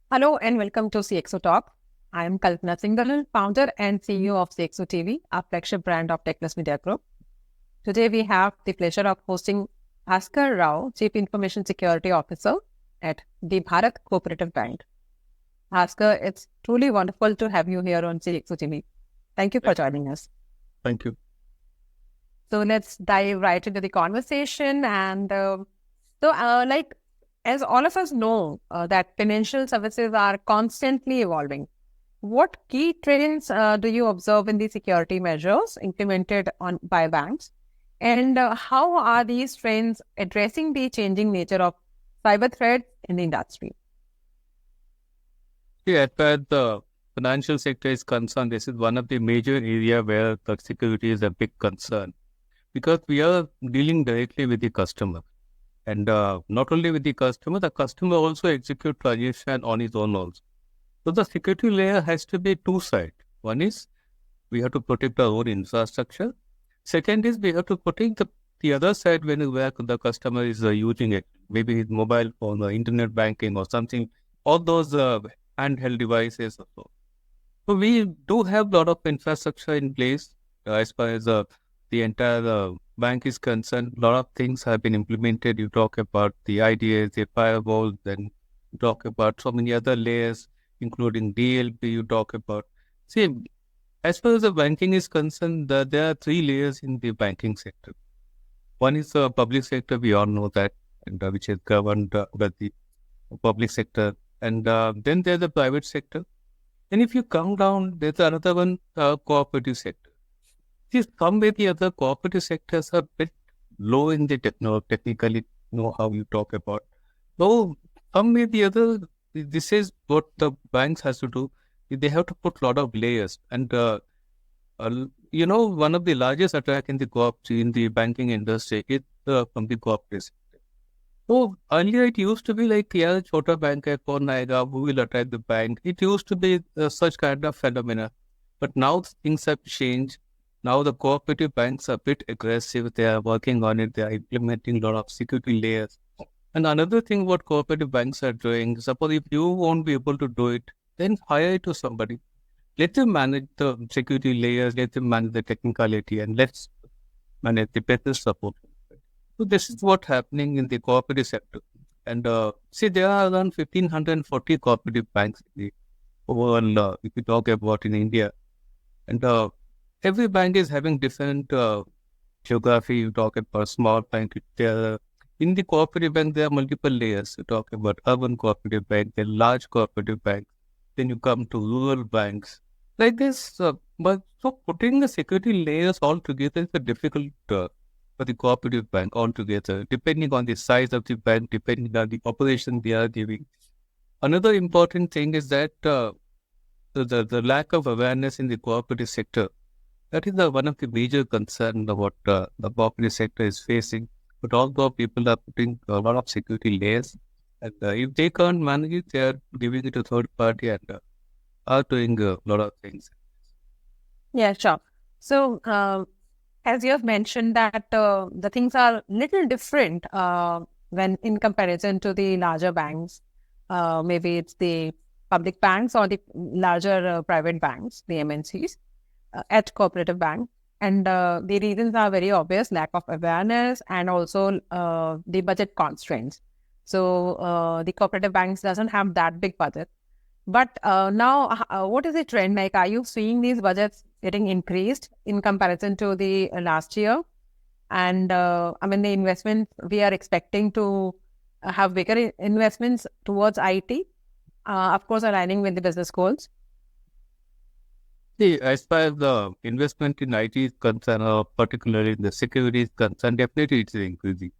Hello and welcome to CXO Talk. I am Kalpana Singhal, founder and CEO of CXO TV, our flagship brand of Techless Media Group. Today we have the pleasure of hosting Bhaskar Rao, Chief Information Security Officer at the Bharat Co-operative Bank. Bhaskar, it's truly wonderful to have you here on CXO TV. Thank you for joining us. Thank you. So let's dive right into the conversation. As all of us know that financial services are constantly evolving, what key trends do you observe in the security measures implemented by banks? And how are these trends addressing the changing nature of cyber threats in the industry? As far as the financial sector is concerned, this is one of the major areas where the security is a big concern because we are dealing directly with the customer. And not only with the customer also executes transaction on his own also. So the security layer has to be two sides. One is we have to protect our own infrastructure. Second is we have to protect the other side where the customer is using it, maybe his mobile phone or internet banking or something, all those handheld devices. So we do have a lot of infrastructure in place as far as the entire bank is concerned. A lot of things have been implemented. You talk about the IDS, the firewall, then you talk about so many other layers, including DLP. You talk about, as far as the banking is concerned, there are three layers in the banking sector. One is the public sector, we all know that, and which is governed by the public sector. And then there's the private sector. And if you come down, there's another one, cooperative sector. Some way the other cooperative sectors are a bit low in the technically know how you talk about. So some way the other, this is what the banks has to do. They have to put a lot of layers. And one of the largest attack in the banking industry is from the cooperative sector. So earlier it used to be like, chota bank hai, kaun aayega, who will attack the bank? It used to be such kind of phenomena. But now things have changed. Now the cooperative banks are a bit aggressive. They are working on it. They are implementing a lot of security layers. And another thing what cooperative banks are doing, suppose if you won't be able to do it, then hire it to somebody. Let them manage the security layers, let them manage the technicality, and let's manage the business support. So this is what's happening in the cooperative sector. And there are around 1,540 cooperative banks in the overall, if you talk about in India. And every bank is having different geography. You talk about small bank. In the cooperative bank, there are multiple layers. You talk about urban cooperative bank, then large cooperative bank. Then you come to rural banks. Like this, but so putting the security layers all together is difficult for the cooperative bank altogether, depending on the size of the bank, depending on the operation they are giving. Another important thing is that the lack of awareness in the cooperative sector. That is one of the major concerns of what the cooperative sector is facing. But although people are putting a lot of security layers, and if they can't manage it, they are giving it to third party and are doing a lot of things. Yeah, sure. So, as you have mentioned that the things are little different when in comparison to the larger banks, maybe it's the public banks or the larger private banks, the MNCs. At Cooperative Bank. And the reasons are very obvious, lack of awareness and also the budget constraints. So the Cooperative Banks doesn't have that big budget. But now, what is the trend like? Are you seeing these budgets getting increased in comparison to the last year? And the investment, we are expecting to have bigger investments towards IT, of course, aligning with the business goals. As far as the investment in IT is concerned, or particularly in the security is concerned, definitely it is increasing.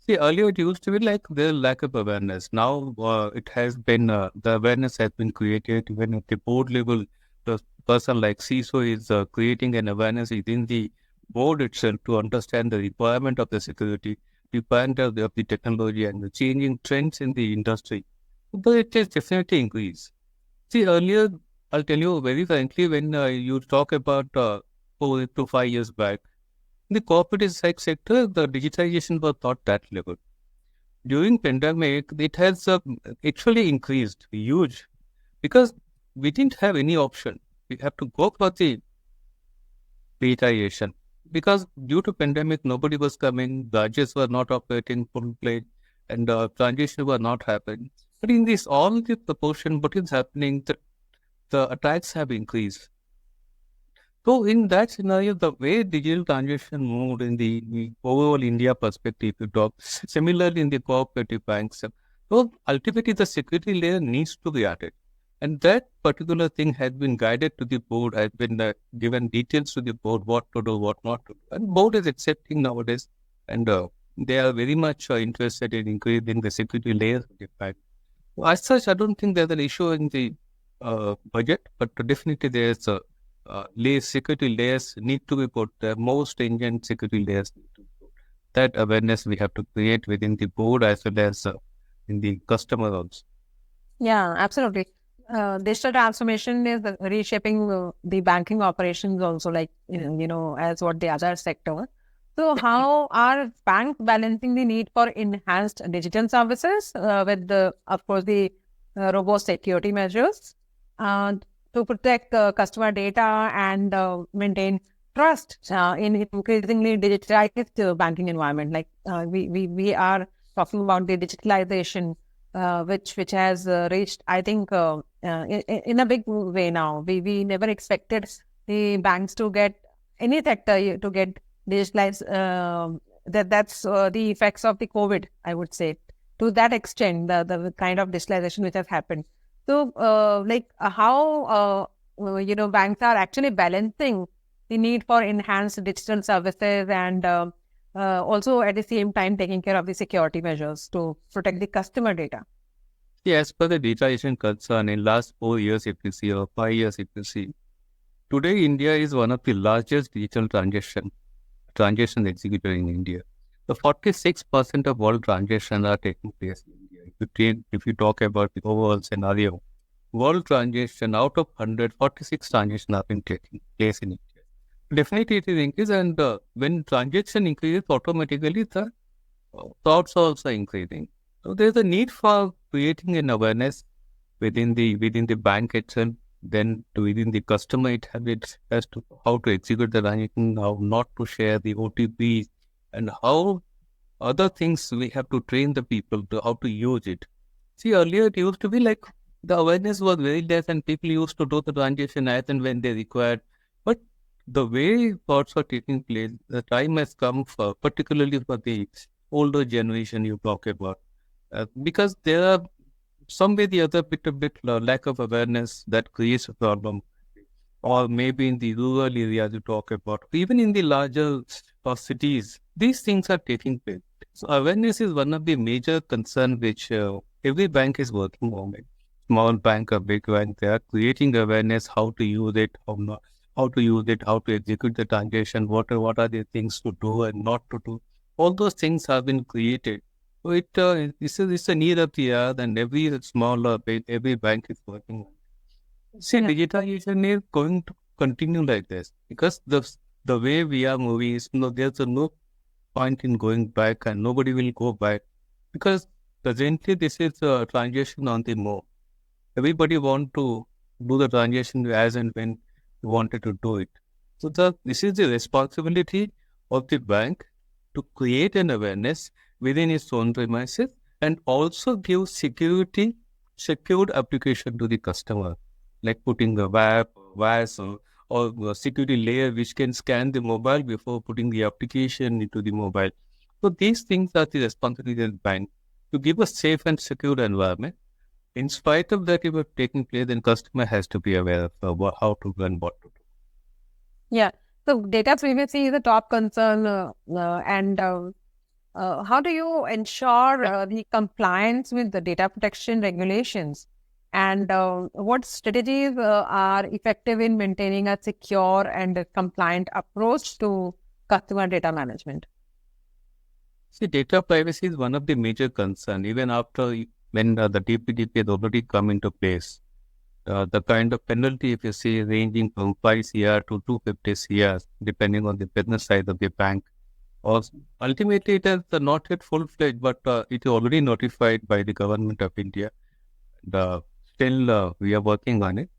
Earlier it used to be like the lack of awareness. Now it has been, the awareness has been created even at the board level. The person like CISO is creating an awareness within the board itself to understand the requirement of the security, requirement of the technology and the changing trends in the industry. But it has definitely increased. Earlier, I'll tell you very frankly, when you talk about 4 to 5 years back, in the cooperative sector, the digitization was not that level. during pandemic, it has actually increased huge because we didn't have any option. We have to go for the digitization because due to pandemic, nobody was coming, branches were not operating full play, and transition were not happening. But in this, all the proportion, what is happening, the attacks have increased. So in that scenario, the way digital transaction moved in the overall India perspective, you talk similarly in the cooperative banks. So ultimately, the security layer needs to be added, and that particular thing has been guided to the board, has been given details to the board, what to do, what not to do, and board is accepting nowadays, and they are very much interested in increasing the security layers of the bank. As such, I don't think there's an issue in the budget, but definitely there's a security layers need to be put. More stringent security layers need to be put. That awareness we have to create within the board as well as in the customer also. Yeah, absolutely. Digital transformation is reshaping the banking operations also, like, as what the other sector. So how are banks balancing the need for enhanced digital services with of course, the robust security measures to protect customer data and maintain trust in increasingly digitalized banking environment? Like we are talking about the digitalization, which has reached, I think, in a big way now. We never expected the banks to get any sector to get digitalized. That's the effects of the COVID, I would say. To that extent, the kind of digitalization which has happened. So, how banks are actually balancing the need for enhanced digital services and also at the same time taking care of the security measures to protect the customer data. Yes, per the digitization concern, in last 4 years, if you see, or 5 years, if you see, today India is one of the largest digital transaction executor in India. The 46% of all transactions are taking place in India. If you talk about the overall scenario, world transaction out of 100, 46 transactions have been taking place in India. Definitely it is increase, and when transaction increases, automatically the thoughts are also increasing. So there's a need for creating an awareness within the bank itself, then to within the customer it has to how to execute the transaction, how not to share the OTP, and how other things we have to train the people to how to use it. See, earlier it used to be like the awareness was very less and people used to do the transaction as and when they required. But the way thoughts are taking place, the time has come for, particularly for the older generation you talk about, because there are some way the other bit a bit lack of awareness that creates a problem, or maybe in the rural areas you talk about, even in the larger cities, these things are taking place. So awareness is one of the major concern which every bank is working on it. Small bank or big bank, they are creating awareness how to use it, how not, how to use it, how to execute the transaction, what are the things to do and not to do. All those things have been created. So it's a need of the hour, and every small or big, every bank is working on it. See, Yeah. digitization is going to continue like this because the way we are moving is there's no point in going back, and nobody will go back because presently this is a transition on the move. Everybody want to do the transition as and when you wanted to do it. So this is the responsibility of the bank to create an awareness within its own premises and also give secured application to the customer, like putting a WAP, WAS, or a security layer which can scan the mobile before putting the application into the mobile. So these things are the responsibility of the bank to give a safe and secure environment. In spite of that, if it's taking place, then customer has to be aware of how to run, what to do. Yeah. So data privacy is a top concern, and how do you ensure the compliance with the data protection regulations? And what strategies are effective in maintaining a secure and compliant approach to customer data management? See, data privacy is one of the major concerns, even after when the DPDP has already come into place. The kind of penalty, if you see, ranging from 5 CR to 250 CR, depending on the business size of the bank Also, ultimately, it is not yet full-fledged, but it is already notified by the government of India. Still, we are working on it.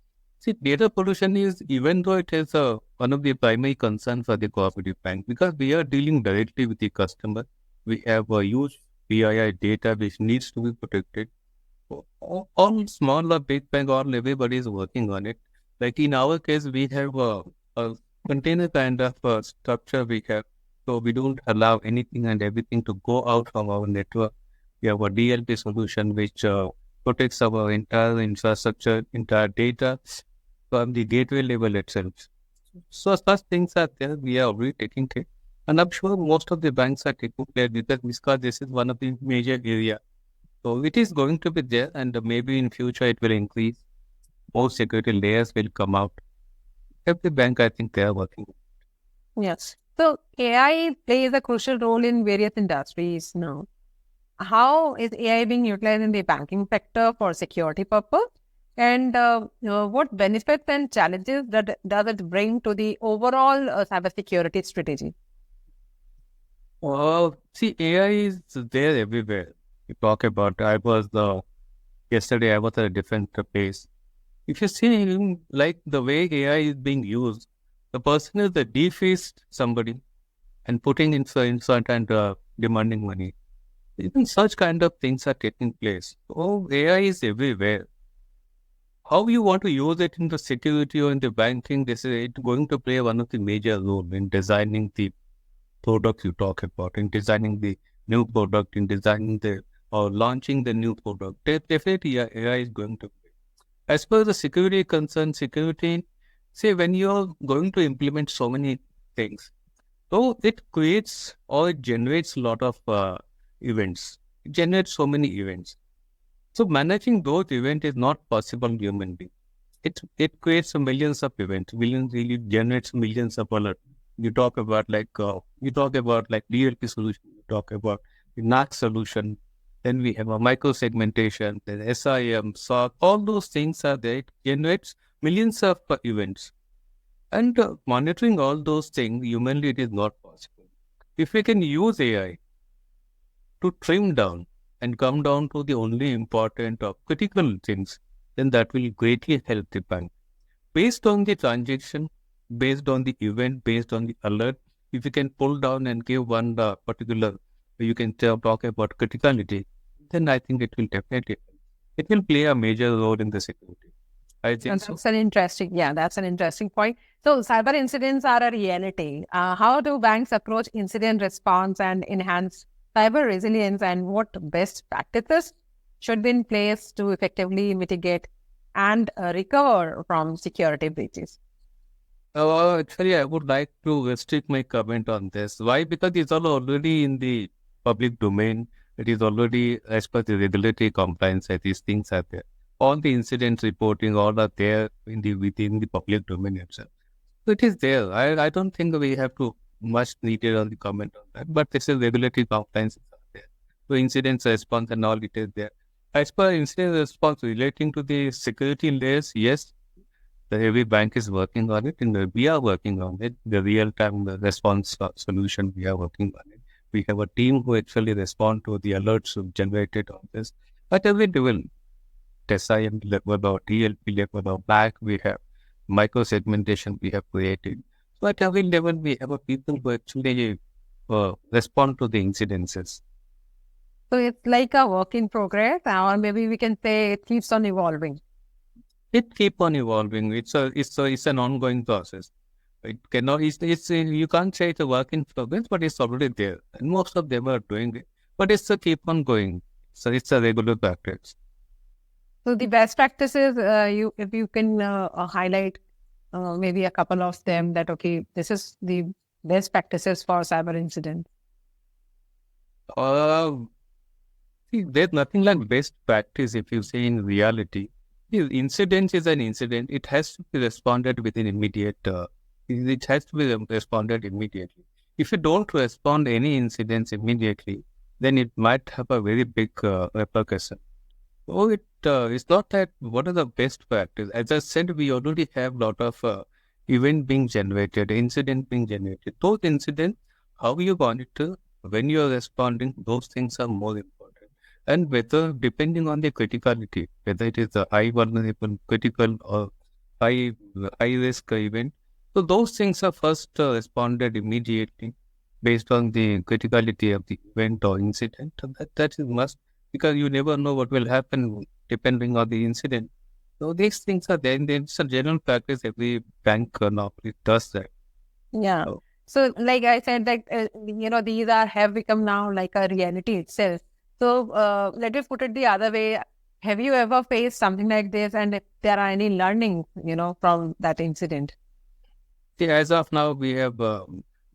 See, data pollution is, even though it is one of the primary concerns for the cooperative bank, because we are dealing directly with the customer. We have a huge PII data which needs to be protected. All small or big bank, all everybody is working on it. Like in our case, we have a container kind of structure we have. So we don't allow anything and everything to go out from our network. We have a DLP solution which protects our entire infrastructure, entire data from the gateway level itself. So such things are there. We are already taking care. And I'm sure most of the banks are taking care because this is one of the major area. So it is going to be there, and maybe in future it will increase. More security layers will come out. Every bank, I think they are working. Yes. So AI plays a crucial role in various industries now. How is AI being utilized in the banking sector for security purpose? And what benefits and challenges does it bring to the overall cybersecurity strategy? See, AI is there everywhere. You talk about, yesterday I was at a different place. If you see, like the way AI is being used, the person is defaced somebody and putting in front and demanding money. Even such kind of things are taking place. Oh, AI is everywhere. How you want to use it in the security or in the banking, this is it going to play one of the major role in designing the products you talk about, in designing the new product, in designing the or launching the new product. Definitely, yeah, AI is going to play. As per the security concern, security, say when you're going to implement so many things, so it creates or it generates a lot of events. It generates so many events. So managing those events is not possible humanly. It creates millions of events. Millions really generates millions of alerts. You talk about like DLP solution. You talk about the NAC solution. Then we have a micro segmentation. Then SIM, SOC. All those things are there. It generates millions of events. And monitoring all those things humanly it is not possible. If we can use AI to trim down and come down to the only important or critical things, then that will greatly help the bank. Based on the transaction, based on the event, based on the alert, if you can pull down and give one particular, you can talk about criticality, then I think it will definitely, it will play a major role in the security. I think And so. that's an interesting point. So cyber incidents are a reality. How do banks approach incident response and enhance cyber resilience, and what best practices should be in place to effectively mitigate and recover from security breaches? Actually, I would like to restrict my comment on this. Why? Because it's all already in the public domain. It is already as per the regulatory compliance. These things are there. All the incident reporting, all are there in the within the public domain itself. So it is there. I don't think we have to much needed on the comment on that. But this is regulatory compliance is there. So incident response and all it is there. As per incident response relating to the security layers, yes, the every bank is working on it, and we are working on it. The real-time response solution, we are working on it. We have a team who actually respond to the alerts generated on this. At every level, SIM level or DLP level or back, we have micro-segmentation we have created. So at every level, we have a people who actually respond to the incidences. So it's like a work in progress, or maybe we can say it keeps on evolving. It keep on evolving. It's an ongoing process. It cannot. You can't say it's a work in progress, but it's already there, and most of them are doing it. But it's a keep on going. So it's a regular practice. So the best practices, if you can highlight maybe a couple of them, that okay, this is the best practices for cyber incident. Uh, See, there's nothing like best practice if you say in reality. The incident is an incident. It has to be responded within immediate. It has to be responded immediately. If you don't respond any incidents immediately, then it might have a very big repercussion. Oh, it's not that what are the best practice. As I said, we already have a lot of event being generated, incident being generated. Those incidents how you monitor, when you are responding, those things are more important. And whether, depending on the criticality, whether it is a high vulnerable, critical, or high risk event, so those things are first responded immediately based on the criticality of the event or incident. And that is must, because you never know what will happen depending on the incident. So these things are there, and it's a general practice. Every bank normally does that. Yeah. So, So, like I said, these have become now like a reality itself. So, let me put it the other way. Have you ever faced something like this? And if there are any learning, from that incident? see, as of now, we have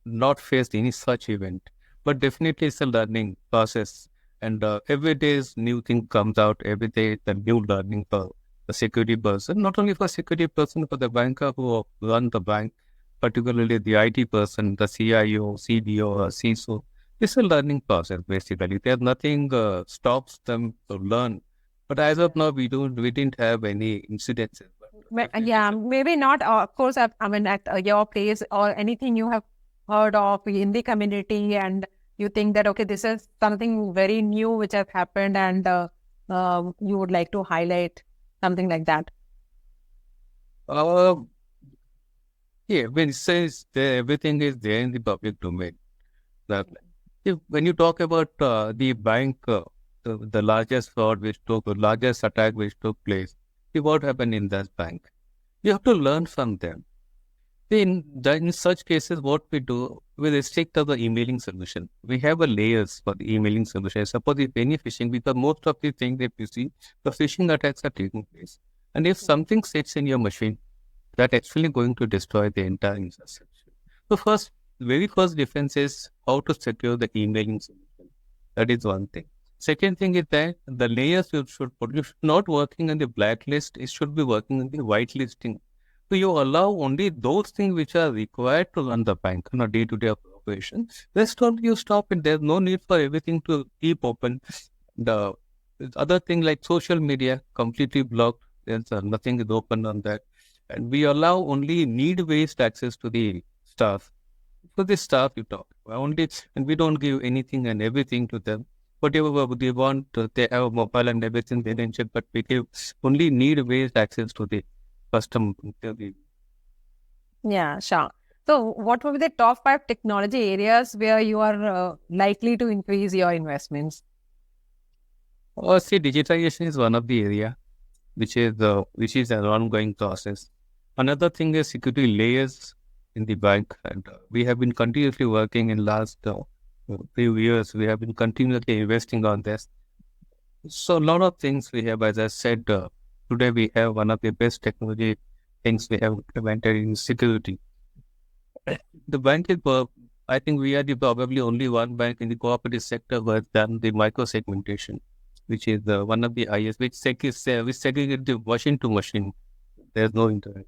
not faced any such event, but definitely it's a learning process. And every day is new thing comes out. Every day the new learning for the security person, not only for security person, for the banker who run the bank, particularly the IT person, the CIO, CDO, or CISO. It's a learning process basically. There's nothing stops them to learn. But as of now, we didn't have any incidences. But definitely, Yeah, maybe not. Of course, I mean, at your place or anything you have heard of in the community, and you think that, okay, this is something very new which has happened, and you would like to highlight something like that. uh, yeah, when it says there, everything is there in the public domain. That when you talk about the bank, the largest fraud which took, the largest attack which took place, see what happened in that bank. You have to learn from them. In such cases, what we do, we restrict to the emailing solution. We have a layers for the emailing solution. Suppose if any phishing, because most of the things that you see, the phishing attacks are taking place. And if something sits in your machine, that actually going to destroy the entire infrastructure. So very first defense is how to secure the emailing solution. That is one thing. Second thing is that the layers you should not working on the blacklist, it should be working on the whitelisting. So you allow only those things which are required to run the bank on a day-to-day operation. Rest all you stop it. There's no need for everything to keep open. The other thing like social media completely blocked. There's nothing is open on that, and we allow only need-based access to the staff. For the staff, you talk only, and we don't give anything and everything to them. Whatever they want, they have a mobile and everything they can check, but we give only need-based access to the custom. Yeah, sure. So, what would be the top 5 technology areas where you are likely to increase your investments? See, digitization is one of the area which is an ongoing process. Another thing is security layers in the bank, and we have been continuously working in last few years. We have been continuously investing on this. So a lot of things we have, as I said, today we have one of the best technology things we have implemented in security. The bank is, I think we are the probably only one bank in the cooperative sector who has done the micro segmentation, which is one of the highest, which segregate the machine to machine. There's no interaction.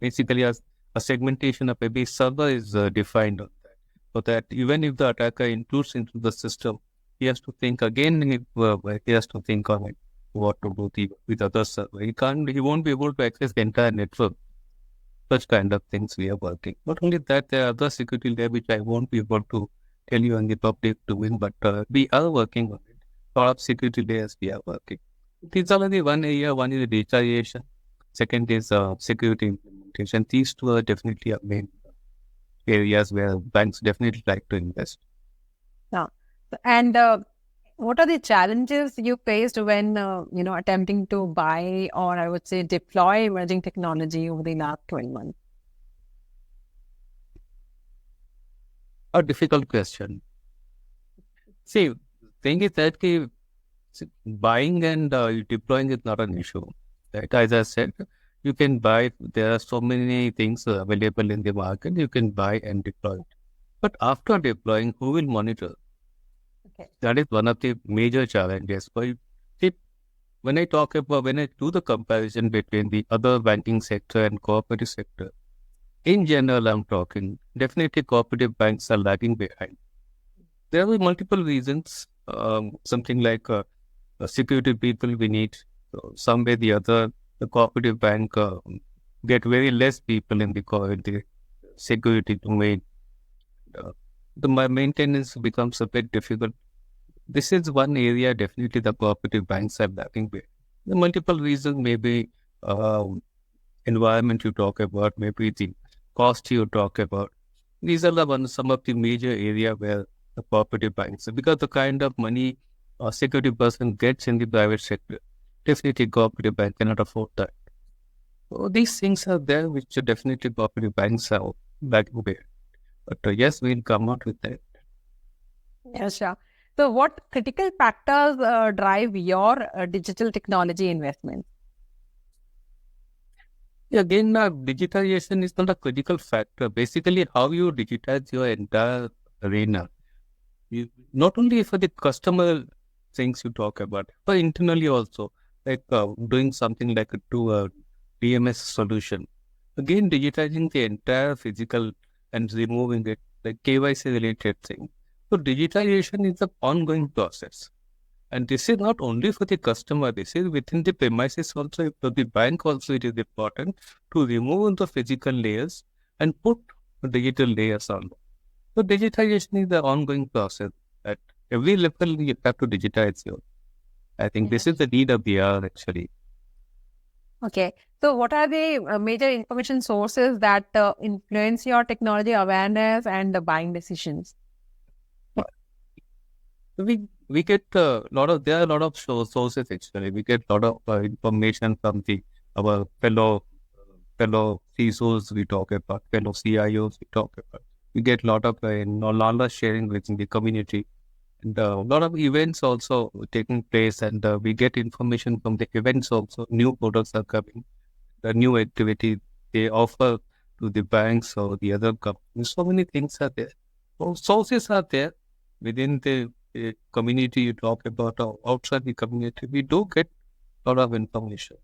Basically, a segmentation of every server is defined on that, so that even if the attacker intrudes into the system, he has to think again. He has to think on it, what to do with other server. He won't be able to access the entire network. Such kind of things we are working. Not only that, there are other security layers which I won't be able to tell you on the public domain, but we are working on it. A lot of security layers we are working. These are the one area. One is digitization. Second is security implementation. These two are definitely our main areas where banks definitely like to invest. Yeah. And what are the challenges you faced when, attempting to buy or I would say deploy emerging technology over the last 12 months? A difficult question. See, thing is that buying and deploying is not an issue. Right? As I said, you can buy. There are so many things available in the market. You can buy and deploy it. But after deploying, who will monitor? Okay. That is one of the major challenges. But see, when I do the comparison between the other banking sector and cooperative sector, in general, I'm talking, definitely cooperative banks are lagging behind. There are multiple reasons. Something like security people we need. So some way the other, the cooperative bank get very less people in the security domain. the maintenance becomes a bit difficult. This is one area definitely the cooperative banks are lacking with. The multiple reasons, maybe environment you talk about, maybe the cost you talk about. These are some of the major area where the cooperative banks, because the kind of money a security person gets in the private sector, definitely cooperative bank cannot afford that. So these things are there, which definitely cooperative banks are lacking there. But yes, we'll come out with that. Yeah, sure. So what critical factors drive your digital technology investment? Again, digitization is not a critical factor. Basically, how you digitize your entire arena. Not only for the customer things you talk about, but internally also, like doing something like a DMS solution. Again, digitizing the entire physical and removing it, like KYC related thing. So digitization is an ongoing process. And this is not only for the customer, this is within the premises also, for the bank also it is important to remove the physical layers and put digital layers on. So digitization is the ongoing process. At every level you have to digitize your. I think this is the need of the hour actually. Okay. So what are the major information sources that influence your technology awareness and the buying decisions? We get there are a lot of sources actually. We get a lot of information from our fellow CISOs we talk about, fellow CIOs we talk about. We get a lot of knowledge sharing within the community, and a lot of events also taking place, and we get information from the events also. New products are coming, the new activity they offer to the banks or the other companies. So many things are there. So sources are there within the community you talk about or outside the community. We do get a lot of information.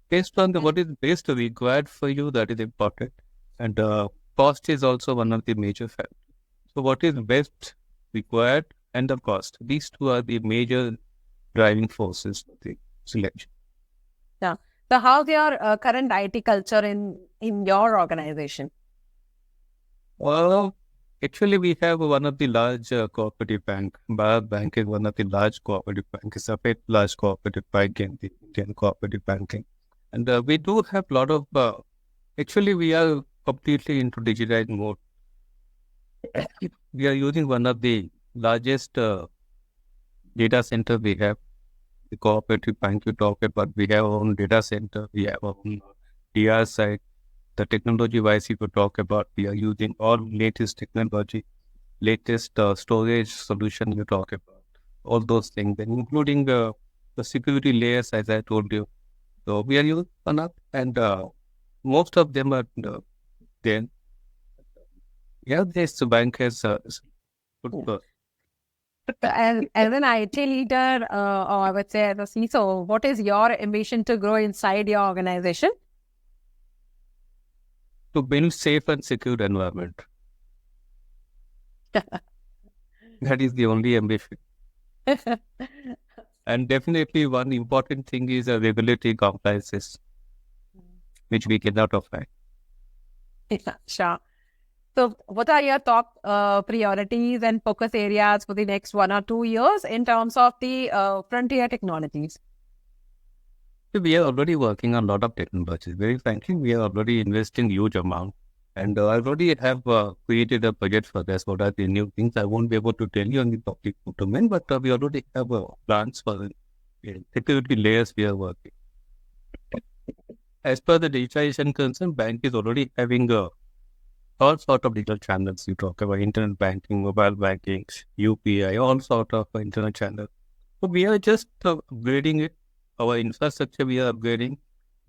Based on what is best required for you, that is important. And cost is also one of the major factors. So what is best required and the cost. These two are the major driving forces of the selection. Yeah. So how's your current IT culture in your organization? Well, actually, we have one of the large cooperative bank. Bharat Bank is one of the large cooperative banks. It's a very large cooperative bank in the Indian cooperative banking. And we do have a lot of, actually, we are completely into digitized mode. We are using one of the largest data center we have. The cooperative bank you talk about, we have our own data center, we have our own DR side. The technology wise, if you talk about, we are using all latest technology, latest storage solution you talk about, all those things, and including the security layers, as I told you. So we are using one up, and most of them are there. Yeah, this bank has good. As an IT leader, or I would say as a CISO, what is your ambition to grow inside your organization? To build safe and secure environment. That is the only ambition. And definitely one important thing is regulatory compliances, which we cannot afford. Yeah, sure. So what are your top priorities and focus areas for the next 1 or 2 years in terms of the frontier technologies? We are already working on a lot of technologies. Very frankly, we are already investing huge amount. And I already have created a budget for this. What are the new things? I won't be able to tell you on the public domain, but we already have plans for the security layers we are working. As per the digitization concern, bank is already having all sort of digital channels. You talk about internet banking, mobile banking, UPI, all sort of internet channels. So we are just upgrading it. Our infrastructure we are upgrading.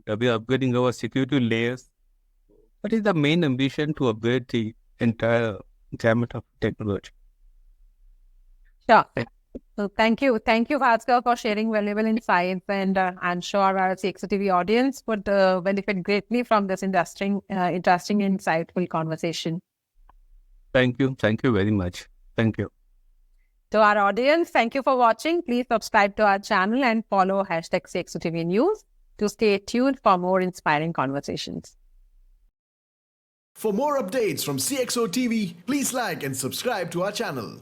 We are upgrading our security layers. What is the main ambition to upgrade the entire gamut of technology? Sure. So thank you, Bhaskar, for sharing valuable insights, and I'm sure our CXOTV audience would benefit greatly from this interesting, insightful conversation. Thank you very much. Thank you. To our audience, thank you for watching. Please subscribe to our channel and follow #CXOTV News to stay tuned for more inspiring conversations. For more updates from CXO TV, please like and subscribe to our channel.